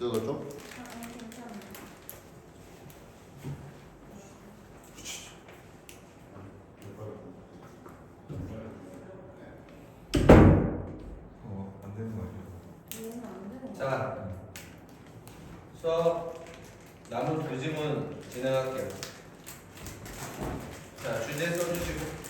뜯어줘? 괜찮아. 안 되는 거 아니야? 얘는 안 되는 거야. 자, 수업 남은 두 지문 진행할게요. 자, 주제 써주시고.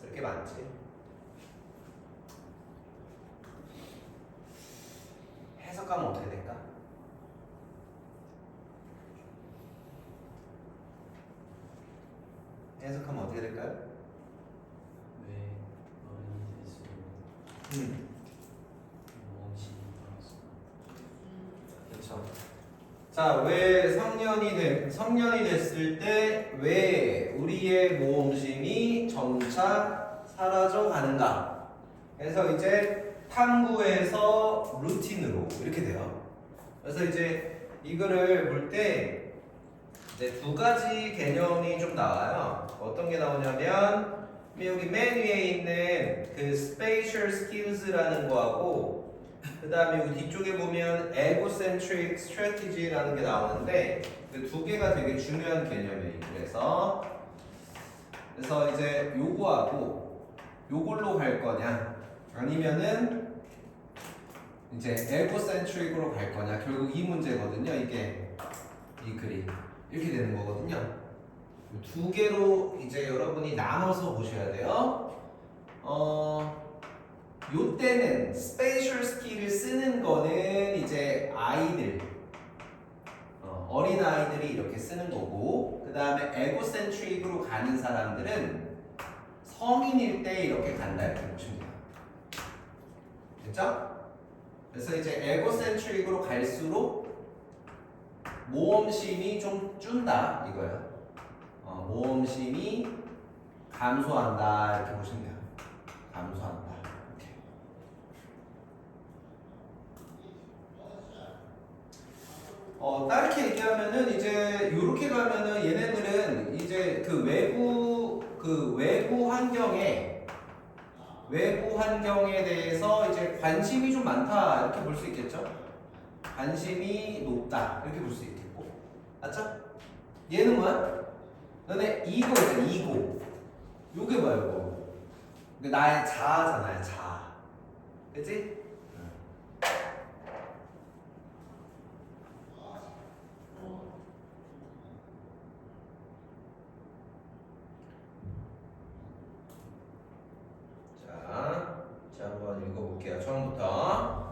쓸 게 많지. 해석하면 어떻게 될까? 해석하면 어떻게 될까요? 왜 어른이 될수록 무엇이 그렇죠. 자, 왜 성년이 됐을 때 왜 우리의 모험심이 점차 사라져 가는가? 그래서 이제 탐구에서 루틴으로 이렇게 돼요. 그래서 이제 이거를 볼 때 두 가지 개념이 좀 나와요. 어떤 게 나오냐면 여기 맨 위에 있는 그 spatial skills라는 거하고 그 다음에 여기 뒤쪽에 보면 egocentric strategy라는 게 나오는데 그 두 개가 되게 중요한 개념이에요. 그래서 이제 요거하고 요걸로 갈 거냐 아니면은 이제 egocentric으로 갈 거냐 결국 이 문제거든요. 이게 이 그림 이렇게 되는 거거든요. 두 개로 이제 여러분이 나눠서 보셔야 돼요. 요 때는 스페셜 스킬을 쓰는 거는 이제 아이들, 어린 아이들이 이렇게 쓰는 거고, 그 다음에 에고센트릭으로 가는 사람들은 성인일 때 이렇게 간다 이렇게 보시면 돼요. 됐죠? 그래서 이제 에고센트릭으로 갈수록 모험심이 좀 준다 이거예요. 모험심이 감소한다 이렇게 보시면 돼요. 감소한다. 다르게 얘기하면은 이제 요렇게 가면은 얘네들은 이제 그 외부 환경에 대해서 이제 관심이 좀 많다 이렇게 볼 수 있겠죠? 관심이 높다 이렇게 볼 수 있겠고, 맞죠? 얘는 뭐야? 너네 이거잖아, 이고. 요게 뭐야, 이거? 이게 나의 자아잖아요, 자아. 그치? 자, 한번 읽어볼게요. 처음부터.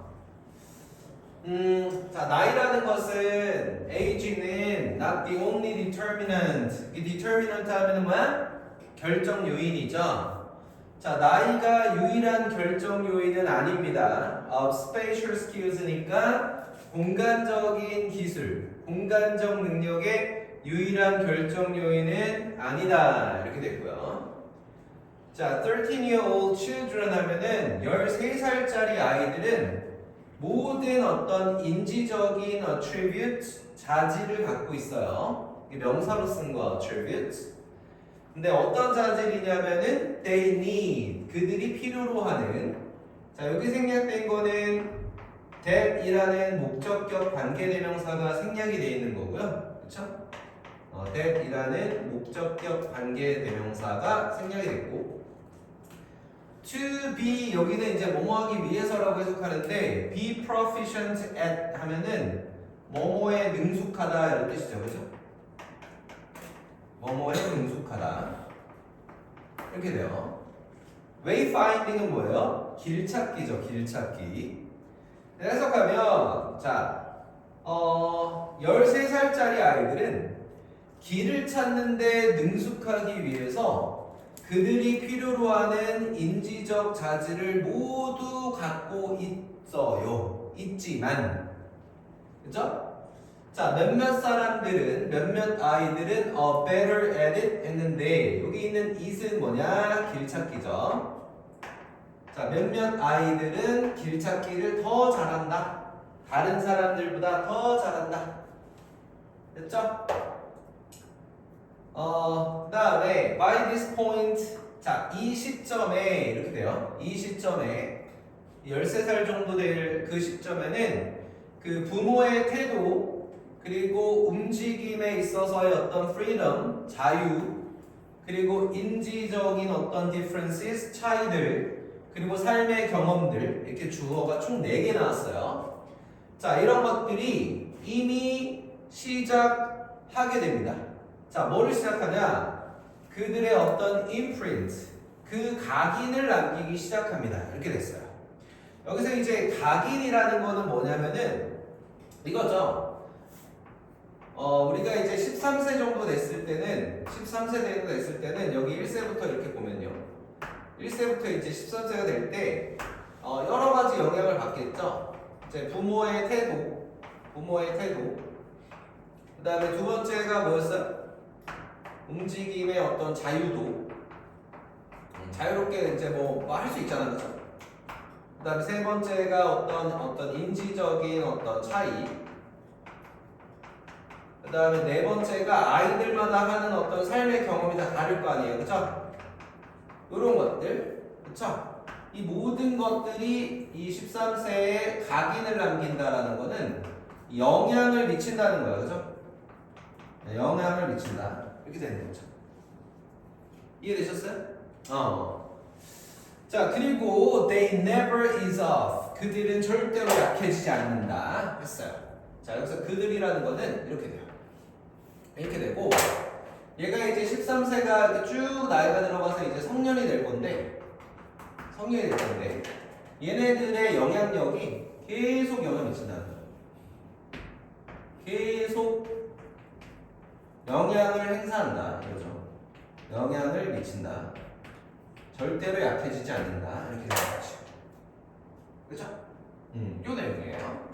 자, 나이라는 것은 age는 not the only determinant. 이 determinant 하면은 뭐야? 결정 요인이죠. 자, 나이가 유일한 결정 요인은 아닙니다. spatial skills니까 공간적인 기술, 공간적 능력의 유일한 결정 요인은 아니다. 이렇게 됐고요. 자, 13-year-old children 하면은 13살짜리 아이들은 모든 어떤 인지적인 attribute, 자질을 갖고 있어요. 이게 명사로 쓴 거 attribute. 근데 어떤 자질이냐면은 they need, 그들이 필요로 하는. 자, 여기 생략된 거는 that이라는 목적격 관계대명사가 생략이 되어 있는 거고요. 그렇죠? that이라는 목적격 관계대명사가 생략이 됐고, to be 여기는 이제 뭐뭐 하기 위해서라고 해석하는데 be proficient at 하면은 뭐뭐에 능숙하다 이런 뜻이죠. 그죠? 뭐뭐에 능숙하다 이렇게 돼요. wayfinding은 뭐예요? 길찾기죠. 길찾기. 해석하면 자 13살짜리 아이들은 길을 찾는데 능숙하기 위해서 그들이 필요로 하는 인지적 자질을 모두 갖고 있어요. 있지만 그죠? 자 몇몇 사람들은 몇몇 아이들은 better at it 했는데 여기 있는 it은 뭐냐? 길찾기죠. 자 몇몇 아이들은 길찾기를 더 잘한다. 다른 사람들보다 더 잘한다. 됐죠? 그 다음에 by this point 자, 이 시점에 이렇게 돼요. 이 시점에 13살 정도 될 그 시점에는 그 부모의 태도 그리고 움직임에 있어서의 어떤 freedom, 자유 그리고 인지적인 어떤 differences, 차이들 그리고 삶의 경험들 이렇게 주어가 총 4개 나왔어요. 자, 이런 것들이 이미 시작하게 됩니다. 자, 뭐를 시작하냐? 그들의 어떤 imprint, 그 각인을 남기기 시작합니다. 이렇게 됐어요. 여기서 이제 각인이라는 거는 뭐냐면은 이거죠. 우리가 이제 13세 정도 됐을 때는 13세 정도 됐을 때는 여기 1세부터 이렇게 보면요. 1세부터 이제 13세가 될 때 여러 가지 영향을 받겠죠. 이제 부모의 태도. 그다음에 두 번째가 뭐였어요? 움직임의 어떤 자유도. 자유롭게 이제 뭐 할 수 있잖아요, 그렇죠? 그다음에 세 번째가 어떤 인지적인 어떤 차이. 그다음에 네 번째가 아이들마다 하는 어떤 삶의 경험이 다 다를 거 아니에요, 그렇죠? 이런 것들, 그렇죠? 이 모든 것들이 이 13세에 각인을 남긴다라는 거는 영향을 미친다는 거예요, 그렇죠? 영향을 미친다 이렇게 되는 거죠. 이해되셨어요? 자, 그리고 they never ease off. 그들은 절대로 약해지지 않는다 했어요. 자, 여기서 그들이라는 거는 이렇게 돼요. 이렇게 되고 얘가 이제 13세가 쭉 나이가 들어가서 이제 성년이 될 건데 얘네들의 영향력이 계속 영향을 미친다는 거예요. 계속 영향을 행사한다. 그렇죠? 영향을 미친다. 절대로 약해지지 않는다. 이렇게 되는 거죠. 그렇죠? 요 내용이에요.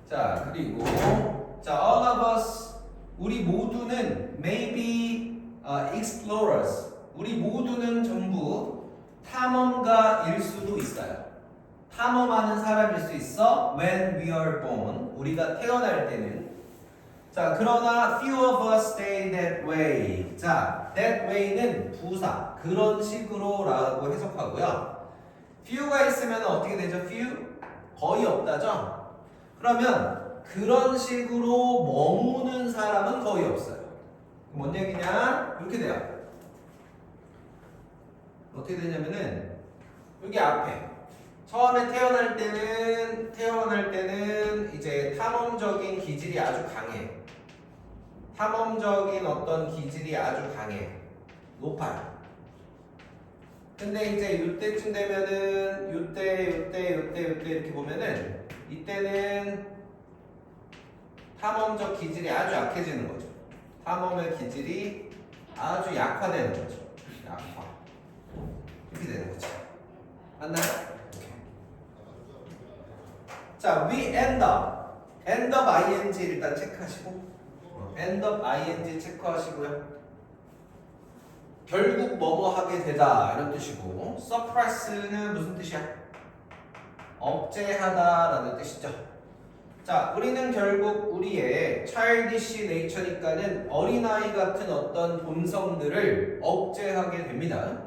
자, 그리고 all of us 우리 모두는 maybe explorers. 우리 모두는 전부 탐험가일 수도 있어요. 탐험하는 사람일 수 있어. When we are born. 우리가 태어날 때는. 자, 그러나 few of us stay that way. 자, that way는 부사. 그런 식으로라고 해석하고요. few가 있으면 어떻게 되죠? few? 거의 없다죠? 그러면 그런 식으로 머무는 사람은 거의 없어요. 뭔 얘기냐? 이렇게 돼요. 어떻게 되냐면은 여기 앞에 처음에 태어날 때는 이제 탐험적인 기질이 아주 강해. 탐험적인 어떤 기질이 아주 강해. 높아요. 근데 이제 이때쯤 되면은 이때 이렇게 보면은 이때는 탐험적 기질이 아주 약해지는 거죠. 탐험의 기질이 아주 약화되는 거죠. 약화. 이렇게 되는 거죠. 맞나요? 자, we end up ing 일단 체크하시고 end up ing 체크하시고요. 결국 뭐뭐 하게 되다 이런 뜻이고 suppress는 무슨 뜻이야? 억제하다라는 뜻이죠. 자, 우리는 결국 우리의 childish nature니까는 어린아이 같은 어떤 본성들을 억제하게 됩니다.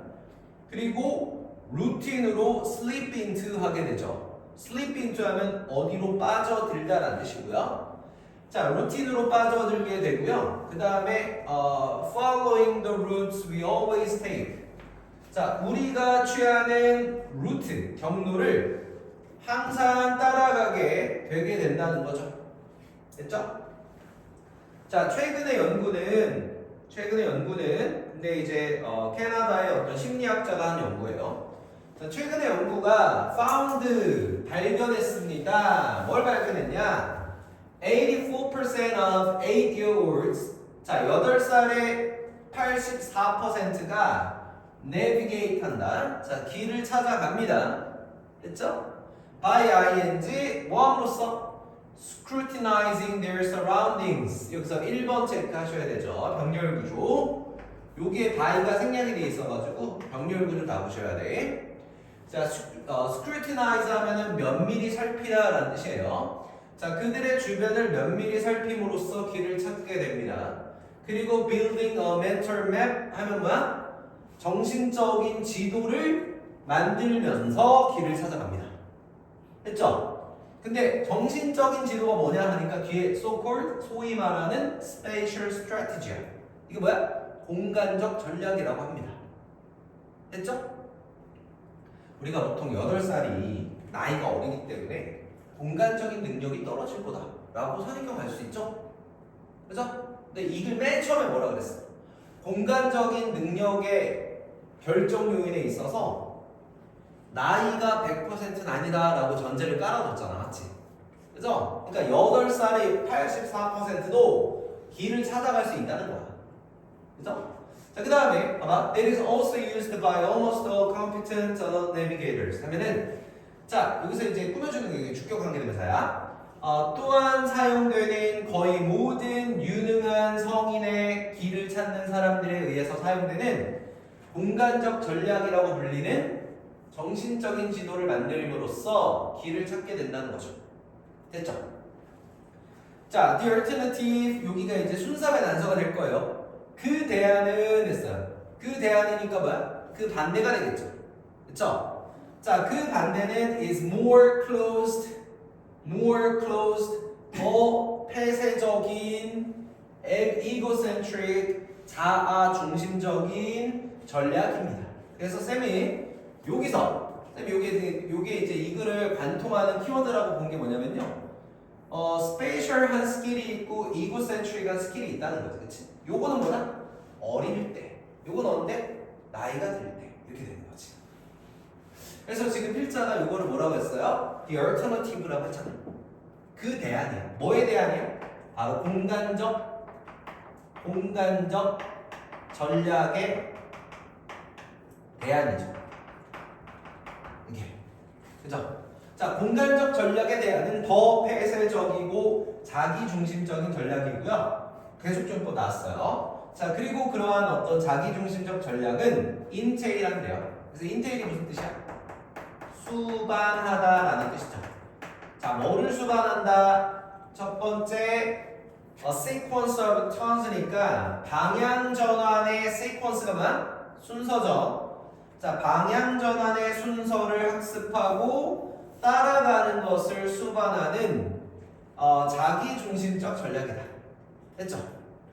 그리고 루틴으로 sleep into 하게 되죠. slip into 하면 어디로 빠져들다라는 뜻이고요. 자, 루틴으로 빠져들게 되고요. 그 다음에 following the routes we always take. 자, 우리가 취하는 루트, 경로를 항상 따라가게 되게 된다는 거죠. 됐죠? 자, 최근의 연구는 근데 이제 캐나다의 어떤 심리학자가 한 연구예요. 자, 최근의 연구가 found 발견했습니다. 뭘 발견했냐? 84% of 8-year-olds, 자, 8살의 84%가 navigate 한다. 자, 길을 찾아갑니다. 됐죠? by ing, 뭐함으로써? scrutinizing their surroundings. 여기서 1번 체크하셔야 되죠. 병렬 구조. 여기에 by가 생략이 돼 있어가지고 병렬 구조 다 보셔야 돼. 자, scrutinize 하면은 면밀히 살피다라는 뜻이에요. 자, 그들의 주변을 면밀히 살핌으로써 길을 찾게 됩니다. 그리고 building a mental map 하면 뭐야? 정신적인 지도를 만들면서 길을 찾아갑니다. 됐죠? 근데 정신적인 지도가 뭐냐 하니까 뒤에 so-called, 소위 말하는 spatial strategy. 이게 뭐야? 공간적 전략이라고 합니다. 됐죠? 우리가 보통 8살이 나이가 어리기 때문에 공간적인 능력이 떨어질 거다라고 선입견할 수 있죠? 그죠? 근데 이걸 맨 처음에 뭐라 그랬어? 공간적인 능력의 결정 요인에 있어서 나이가 100%는 아니다라고 전제를 깔아뒀잖아, 맞지? 그죠? 그러니까 8살의 84%도 길을 찾아갈 수 있다는 거야. 그죠? 자, 그 다음에 봐봐. It is also used by almost all competent navigators 하면은, 자, 여기서 이제 꾸며주는 게 주격 관계대명사야. 또한 사용되는 거의 모든 유능한 성인의 길을 찾는 사람들에 의해서 사용되는 공간적 전략이라고 불리는 정신적인 지도를 만들므로써 길을 찾게 된다는 거죠. 됐죠? 자, the alternative, 여기가 이제 순서의 단서가 될 거예요. 그 대안은 했어요. 그 대안이니까 뭐야? 그 반대가 되겠죠. 됐죠? 자, 그 반대는 is more closed, 더 폐쇄적인, egocentric, 자아 중심적인 전략입니다. 그래서 쌤이 여기서 요게 이제 이 글을 관통하는 키워드라고 본 게 뭐냐면요. 스페셜한 스킬이 있고 이고센트릭한 스킬이 있다는 거지, 그렇지? 요거는 뭐다? 어릴 때. 요건 언제? 나이가 들 때. 이렇게 되는 거지. 그래서 지금 필자가 요거를 뭐라고 했어요? The alternative라고 했잖아. 그 대안이야. 뭐의 대안이야? 바로 공간적 전략의 대안이죠. 이게. 그죠? 자, 공간적 전략에 대한 더 폐쇄적이고 자기중심적인 전략이고요. 계속적으로 나왔어요. 자, 그리고 그러한 어떤 자기중심적 전략은 인테일한데요. 그래서 인테일이 무슨 뜻이야? 수반하다라는 뜻이죠. 자, 뭐를 수반한다? 첫 번째, sequence of turns니까 방향 전환의 sequence가 뭐야? 순서죠. 자, 방향 전환의 순서를 학습하고 따라가는 것을 수반하는 자기중심적 전략이다. 됐죠?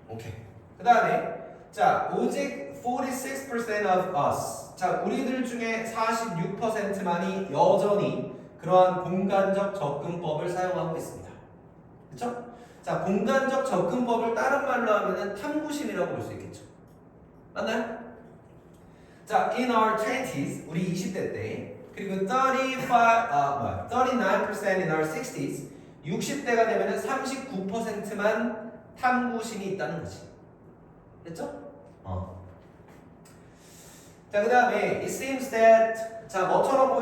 오케이. 그 다음에 자, 오직 46% of us. 자, 우리들 중에 46%만이 여전히 그러한 공간적 접근법을 사용하고 있습니다. 그렇죠? 자, 공간적 접근법을 다른 말로 하면은 탐구심이라고 볼 수 있겠죠. 맞나요? 자, in our 20s, 우리 20대 때, 그리고 39% in our 60s, 60대가 되면은 39%만 탐구심이 있다는 거지. 됐죠? 자, 그 다음에 it seems that, 자, 뭐처럼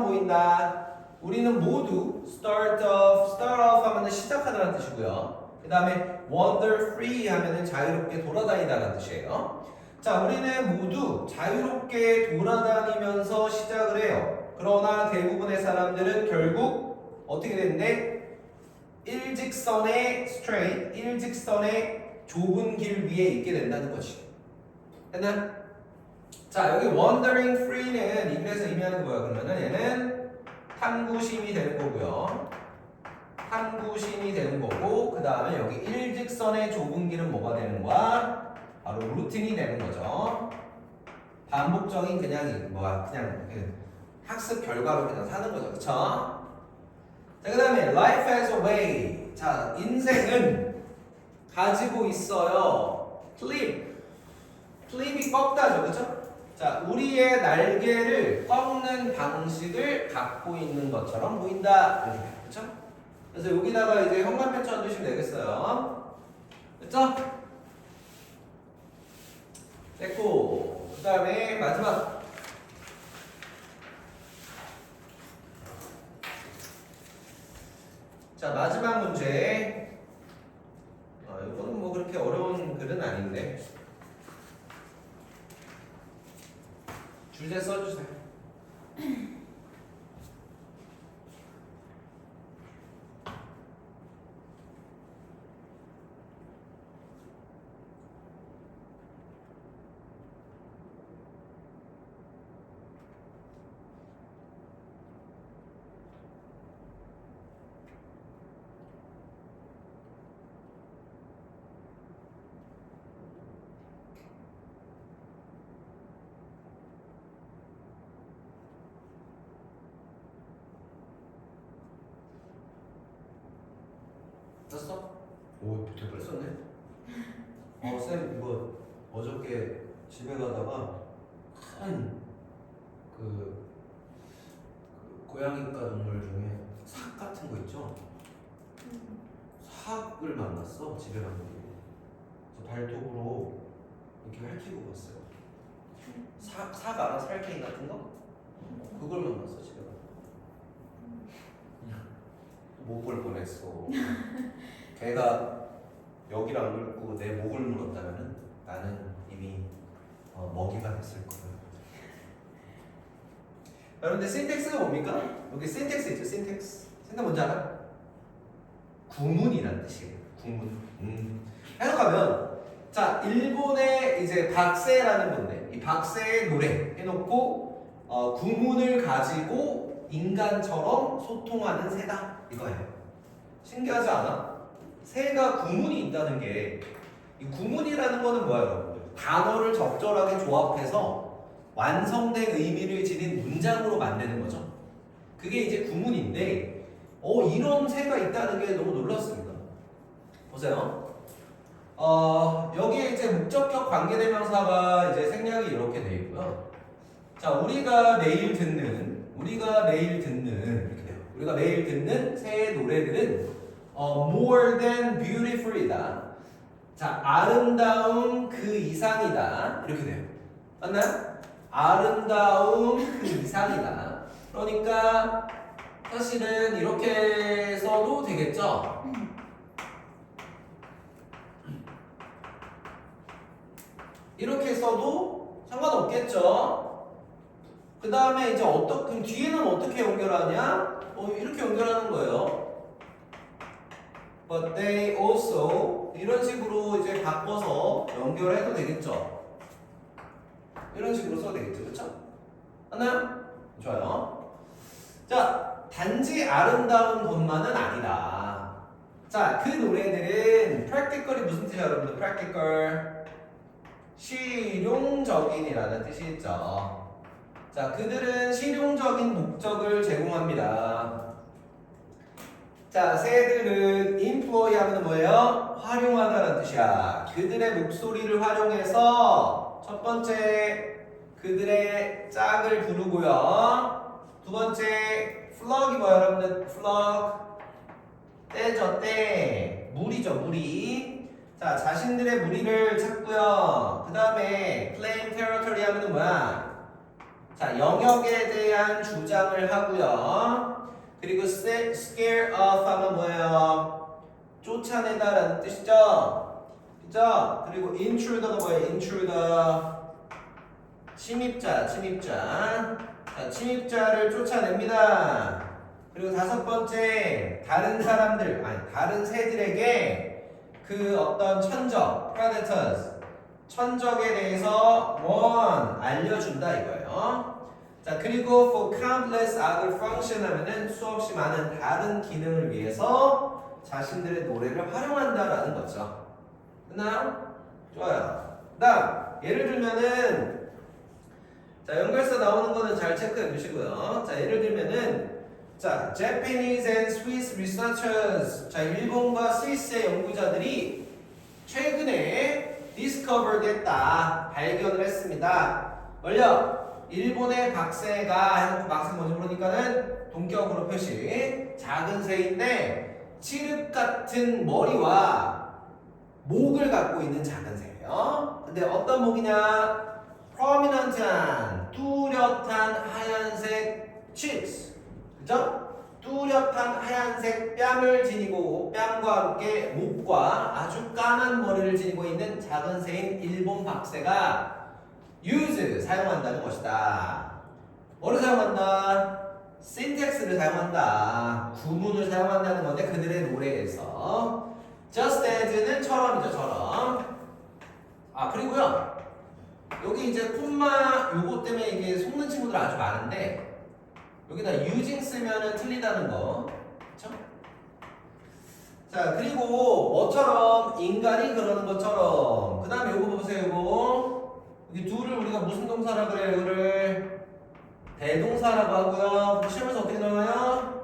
보인다. 우리는 모두 start off 하면은 시작하다는 뜻이고요. 그 다음에 wander free 하면은 자유롭게 돌아다니다라는 뜻이에요. 자, 우리는 모두 자유롭게 돌아다니면서 시작을 해요. 그러나 대부분의 사람들은 결국 어떻게 되는데 일직선의 좁은 길 위에 있게 된다는 것이. 됐나? 자, 여기 wandering free는 인글에서 의미하는 거야. 그러면은 얘는 탐구심이 되는 거고요. 탐구심이 되는 거고 그 다음에 여기 일직선의 좁은 길은 뭐가 되는 거야? 바로 루틴이 되는 거죠. 반복적인 그냥 그냥 그 학습 결과로 그냥 사는 거죠. 그쵸? 자, 그 다음에 life has a way. 자, 인생은 가지고 있어요. 플립이 꺾다죠. 그쵸? 자, 우리의 날개를 꺾는 방식을 갖고 있는 것처럼 보인다. 이렇게. 그쵸? 그래서 여기다가 이제 현관펜 쳐주시면 되겠어요. 됐죠? 됐고, 그 다음에 마지막. 자, 마지막 문제. 이거는 뭐 그렇게 어려운 글은 아닌데. 주제 써주세요. 썼어? 오, 되게 빨리 썼네. 쌤 이거 어저께 집에 가다가 그 고양이과 동물 중에 삭 같은 거 있죠? 삭을 만났어 집에 갔는데. 그래서 발톱으로 이렇게 핥히고 갔어요. 삭 알아? 살쾡이 같은 거? 그걸 만났어 집에 가서. 못 볼 뻔했어. 걔가 여기를 안 물고 내 목을 물었다면은 나는 이미 먹이가 됐을 거예요. 여러분들 신텍스가 뭡니까? 여기 신텍스 있죠? 신텍스 뭔지 알아? 구문이라는 뜻이에요. 구문. 해석하면 자, 일본의 이제 박세라는 건데 이 박세의 노래 해놓고 구문을 가지고 인간처럼 소통하는 새다 이거예요. 신기하지 않아? 새가 구문이 있다는 게 이 구문이라는 거는 뭐야 여러분들? 단어를 적절하게 조합해서 완성된 의미를 지닌 문장으로 만드는 거죠. 그게 이제 구문인데 이런 새가 있다는 게 너무 놀랐습니다. 보세요. 여기에 이제 목적격 관계대명사가 이제 생략이 이렇게 되어 있고요. 자, 우리가 매일 듣는 이렇게 돼요. 우리가 매일 듣는 새의 노래들은 more than beautiful이다. 자, 아름다움 그 이상이다. 이렇게 돼요. 맞나요? 아름다움 그 이상이다. 그러니까 사실은 이렇게 써도 되겠죠? 이렇게 써도 상관없겠죠? 그 다음에 이제 그럼 뒤에는 어떻게 연결하냐? 이렇게 연결하는 거예요. But they also 이런 식으로 이제 바꿔서 연결해도 되겠죠? 이런 식으로 써도 되겠죠? 그렇죠? 하나요? 좋아요. 자, 단지 아름다운 것만은 아니다. 자, 그 노래들은 practical이 무슨 뜻이야, 여러분들? practical 실용적인이라는 뜻이 있죠. 자, 그들은 실용적인 목적을 제공합니다. 자, 새들은 employ 하면 뭐예요? 활용하다라는 뜻이야. 그들의 목소리를 활용해서 첫 번째 그들의 짝을 부르고요. 두 번째 flock이 뭐예요, 여러분들? flock 떼죠, 떼. 무리죠, 무리. 자, 자신들의 무리를 찾고요. 그 다음에 claim territory 하면 뭐야? 자, 영역에 대한 주장을 하고요. 그리고 scare off 하면 뭐예요? 쫓아내다라는 뜻이죠. 그죠? 그리고 intruder가 뭐예요? intruder 침입자. 자, 침입자를 쫓아냅니다. 그리고 다섯 번째 다른 새들에게 그 어떤 천적 predators 천적에 대해서 알려준다 이거예요. 자, 그리고 for countless other function 하면은 수없이 많은 다른 기능을 위해서 자신들의 노래를 활용한다라는 거죠. 됐나요? 좋아요. 그다음 예를 들면은 자, 연결서 나오는 거는 잘 체크해 주시고요. 자, 예를 들면은 자, Japanese and Swiss researchers. 자, 일본과 스위스의 연구자들이 최근에 discovered 했다. 발견을 했습니다. 뭘요? 일본의 박새가 해놓고 박새 뭔지 모르니까는 동격으로 표시. 작은 새인데 칠흑 같은 머리와 목을 갖고 있는 작은 새예요. 근데 어떤 목이냐? prominent한 뚜렷한 하얀색 cheeks. 그죠? 뚜렷한 하얀색 뺨을 지니고 뺨과 함께 목과 아주 까만 머리를 지니고 있는 작은 새인 일본 박새가 use 사용한다는 것이다. 뭐를 사용한다? syntax를 사용한다. 구문을 사용한다는 건데 그들의 노래에서 just as는 처럼이죠. 처럼. 아 그리고요. 여기 이제 콤마 요거 때문에 이게 속는 친구들 아주 많은데 여기다 using 쓰면은 틀리다는 거. 그쵸? 자, 그리고 뭐처럼 인간이 그러는 것처럼. 그 다음에 요거 보세요. 요거. 여기 둘을 우리가 무슨 동사라 그래요? 이거를 대동사라고 하고요. 시험에서 어떻게 나와요?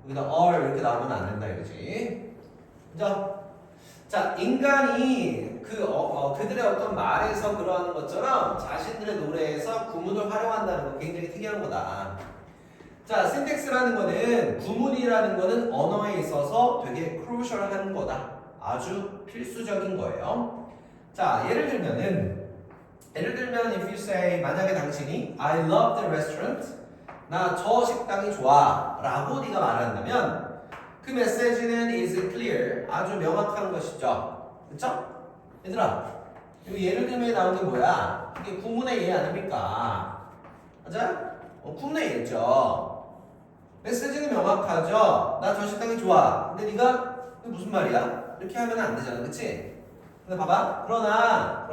여기다 are 이렇게 나오면 안 된다 이거지. 그죠? 자, 인간이 그들의 어떤 말에서 그러하는 것처럼 자신들의 노래에서 구문을 활용한다는 거 굉장히 특이한 거다. 자, 신텍스라는 거는 구문이라는 거는 언어에 있어서 되게 크루셜한 거다. 아주 필수적인 거예요. 자, 예를 들면 if you say 만약에 당신이 I love the restaurant 나 저 식당이 좋아 라고 네가 말한다면 그 메시지는 is clear 아주 명확한 것이죠. 그쵸? 얘들아 여기 예를 들면 나온 게 뭐야? 이게 구문의 예 아닙니까? 맞아? 구문의 예죠. 메시지는 명확하죠. 나 저 식당이 좋아. 근데 네가 이게 무슨 말이야? 이렇게 하면 안 되잖아, 그렇지? 근데 봐봐. 그러나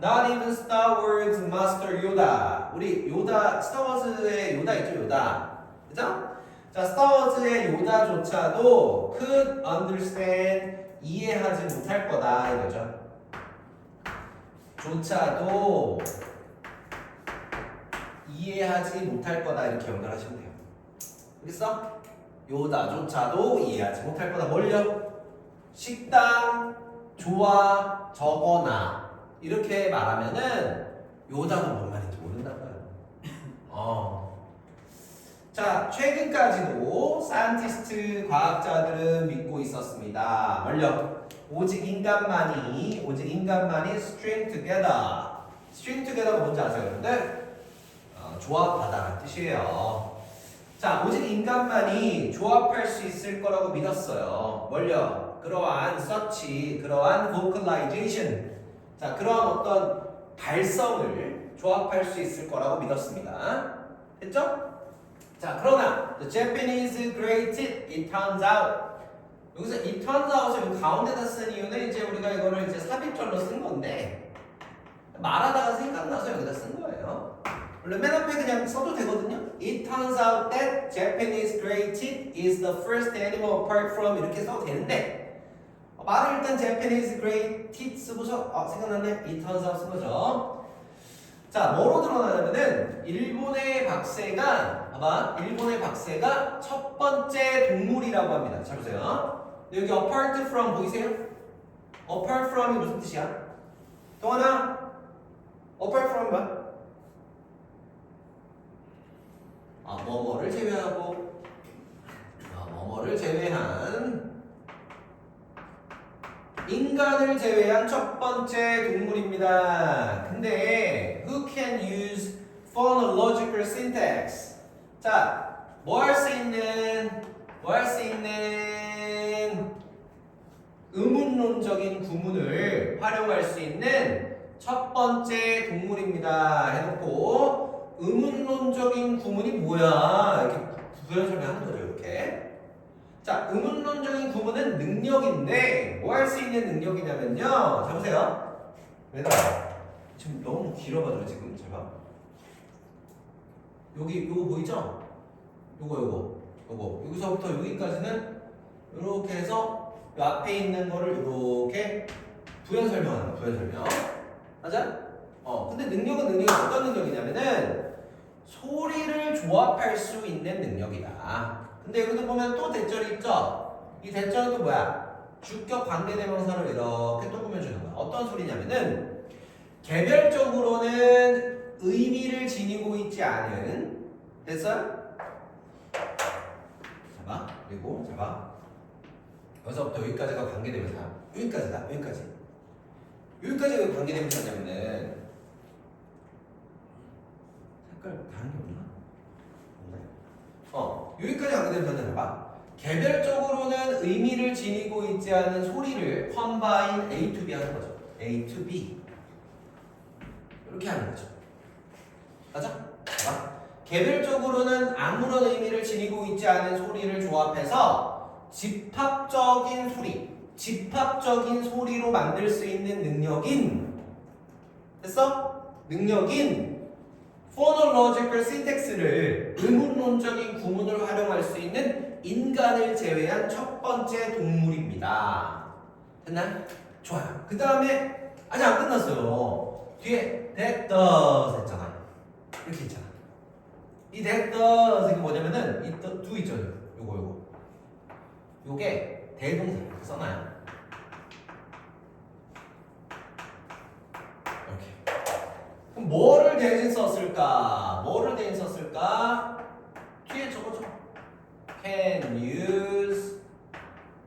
not even Star Wars Master Yoda. 우리 요다 스타워즈의 요다 있죠, 요다. 그죠? 자, 스타워즈의 요다조차도 could understand 이해하지 못할 거다 이거죠. 조차도 이해하지 못할 거다 이렇게 연결하시면 돼요. 알겠어? 요다조차도 이해하지 못할 거다. 뭘요? 식당, 좋아, 저거나 이렇게 말하면은 요다가 뭔 말인지 모른다고요. 자, 최근까지도 사이언티스트 과학자들은 믿고 있었습니다. 뭘요? 오직 인간만이 string together. string together가 뭔지 아세요, 여러분들? 조합하다라는 뜻이에요. 자, 오직 인간만이 조합할 수 있을 거라고 믿었어요. 뭘요? 그러한 서치, 그러한 vocalization. 자, 그러한 어떤 발성을 조합할 수 있을 거라고 믿었습니다. 됐죠? 자, 그러나 the Japanese created it turns out. 여기서 it turns out을 가운데다 쓴 이유는 이제 우리가 이거를 이제 삽입절로 쓴 건데 말하다가 생각나서 여기다 쓴 거예요. 원래 맨 앞에 그냥 써도 되거든요. It turns out that Japanese created is the first animal apart from 이렇게 써도 되는데 말을 일단 Japanese created 쓰고서 생각났네. It turns out 쓴 거죠. 자, 뭐로 드러나냐면은 일본의 박새가 봐봐. 일본의 박새가 첫 번째 동물이라고 합니다. 잘 보세요. 여기 apart from 보이세요? apart from이 무슨 뜻이야? 동원아, apart from 뭐야? 뭐뭐를 제외하고 뭐뭐를 제외한 인간을 제외한 첫 번째 동물입니다. 근데 who can use phonological syntax? 자, 뭐 할 수 있는 의문론적인 구문을 활용할 수 있는 첫 번째 동물입니다. 해놓고 의문론적인 구문이 뭐야? 이렇게 부연 설명하는 거죠, 이렇게. 자, 의문론적인 구문은 능력인데 뭐 할 수 있는 능력이냐면요. 자, 보세요. 얘들아, 지금 너무 길어가지고 지금 잘 봐. 여기 요거 보이죠? 요거 여기서부터 여기까지는 이렇게 해서 요 앞에 있는 거를 이렇게 부연 설명하는 거야. 부연 설명. 맞아? 근데 능력은 어떤 능력이냐면은 소리를 조합할 수 있는 능력이다. 근데 여기도 보면 또 대절이 있죠? 이 대절은 또 뭐야? 주격 관계대명사를 이렇게 또 꾸며주는 거야. 어떤 소리냐면은 개별적으로는 의미를 지니고 있지 않은 됐어요? 잡아. 그리고 잡아. 여기서부터 여기까지가 관계대명사. 여기까지다. 여기까지가 관계대명사냐면은 색깔 다른 게 없나? 없네. 여기까지 관계대명사는 잡아. 개별적으로는 의미를 지니고 있지 않은 소리를 combine A to B 하는 거죠. A to B. 이렇게 하는 거죠. 맞아? 봐봐. 개별적으로는 아무런 의미를 지니고 있지 않은 소리를 조합해서 집합적인 소리로 만들 수 있는 능력인 됐어? 능력인 phonological syntax를 의문론적인 구문을 활용할 수 있는 인간을 제외한 첫 번째 동물입니다. 됐나요? 좋아요. 그 다음에 아직 안 끝났어요. 뒤에 that does 했잖아. 이렇게 있잖아. 이 that does 이게 뭐냐면은 이 do 있죠. 요게 대동사 이렇게 써놔요. 이렇게. 그럼 뭐를 대신 썼을까? 뒤에 적어줘. Can use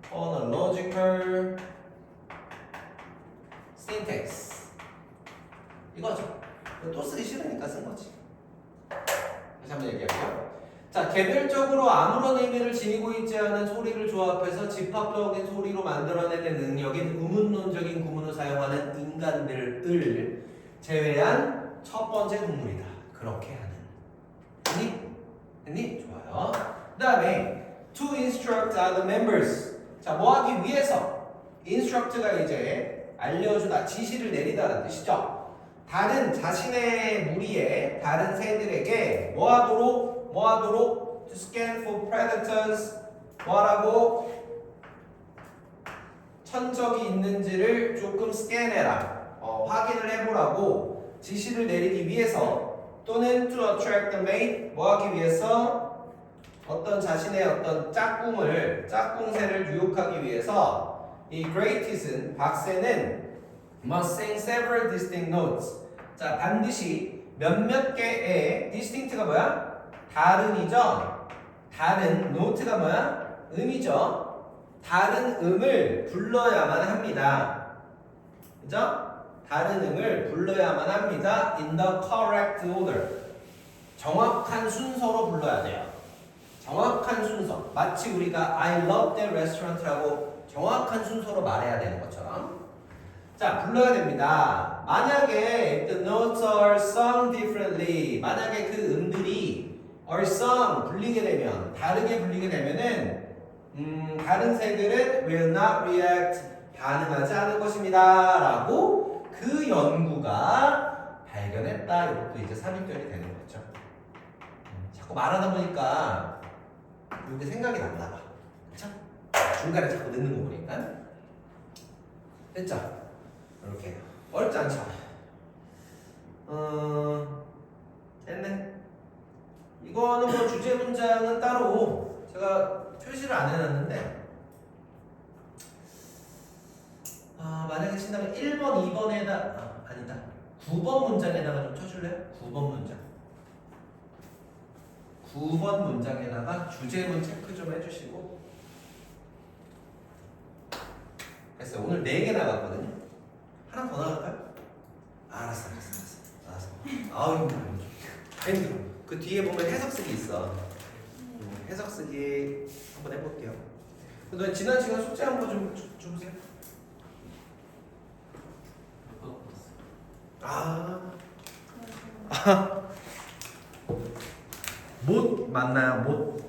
phonological syntax. 이거죠. 또 쓰기 싫으니까 쓴 거지. 다시 한번 얘기할게요. 자, 개별적으로 아무런 의미를 지니고 있지 않은 소리를 조합해서 집합적인 소리로 만들어내는 능력인 의문론적인 구문을 사용하는 인간들을 제외한 첫 번째 동물이다. 그렇게 하는. 됐니? 좋아요. 그 다음에 to instruct other members. 자, 뭐 하기 위해서 instruct가 이제 알려주다, 지시를 내리다라는 뜻이죠. 다른 자신의 무리의 다른 새들에게 뭐 하도록 to scan for predators 뭐라고 천적이 있는지를 조금 스캔해라. 확인을 해보라고 지시를 내리기 위해서 또는 to attract the mate 뭐 하기 위해서 어떤 자신의 어떤 짝꿍새를 유혹하기 위해서 이 greatest 박새는 must sing several distinct notes. 자, 반드시 몇몇 개의 distinct가 뭐야? 다른이죠. 다른 note가 뭐야? 음이죠. 다른 음을 불러야만 합니다. 그죠? 다른 음을 불러야만 합니다. In the correct order. 정확한 순서로 불러야 돼요. 정확한 순서. 마치 우리가 I love that restaurant라고 정확한 순서로 말해야 되는 것처럼. 자, 불러야 됩니다. 만약에 the notes are sung differently. 만약에 그 음들이 are sung 불리게 되면 다르게 불리게 되면은 다른 새들은 will not react 반응하지 않을 것입니다. 라고 그 연구가 발견했다. 이것도 이제 3일절이 되는 거죠. 자꾸 말하다 보니까 이게 생각이 났나 봐. 그쵸? 중간에 자꾸 늦는 거 보니까. 됐죠? 이렇게 어렵지 않죠? 됐네. 이거는 뭐 주제 문장은 따로 제가 표시를 안 해놨는데 만약에 친다면 1번, 2번에다 아니다 9번 문장에다가 좀 쳐줄래요? 9번 문장 9번 문장에다가 주제문 체크 좀 해주시고 됐어요. 오늘 4개 나갔거든요. 하나 더 나갈까요? 알았어. 아우 힘들어. 그 뒤에 보면 해석쓰기 있어. 해석쓰기 한번 해볼게요. 너 지난 시간 숙제 한번 좀 줘보세요. 못 맞나요? 못